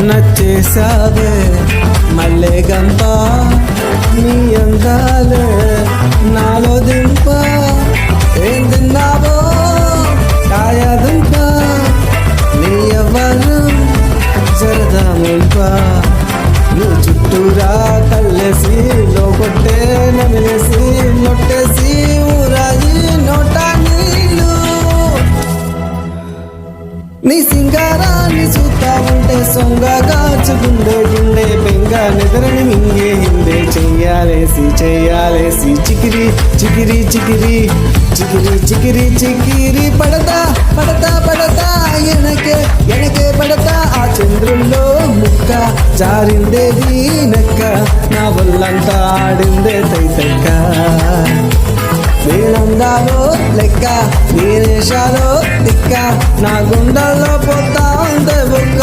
నచ్చేసావే మల్లె గంప నీ అందాలే నాలో దింప ఏం తిన్నావో కాయదుంప నీ యవ్వనం జరదా ముంప నువ్వు చుట్టూరా కళ్ళేసి లోకొట్టే నమిలేసి నొట్టేసి ఊరాయి నోటా నీళ్ళు నీ సింగారాన్ని చూస్తా ఉంటే సొంగ కాచుకుండే గుండె బెంగ నిద్రని మింగే హిందే చెయ్యాలేసి చికిరి చికిరి చికిరి చికిరి చికిరి చికిరి పడతా పడతా పడతా ఎనకే పడతా ఆ చంద్రుల్లో ముక్క జారిందేది నక్క నా వల్లంతా ఆడిందే తైతక్క వీణందాలో లెక్క వీరేశాలో తిక్క నా గుండెల్లో పోతా ఉందే బుక్క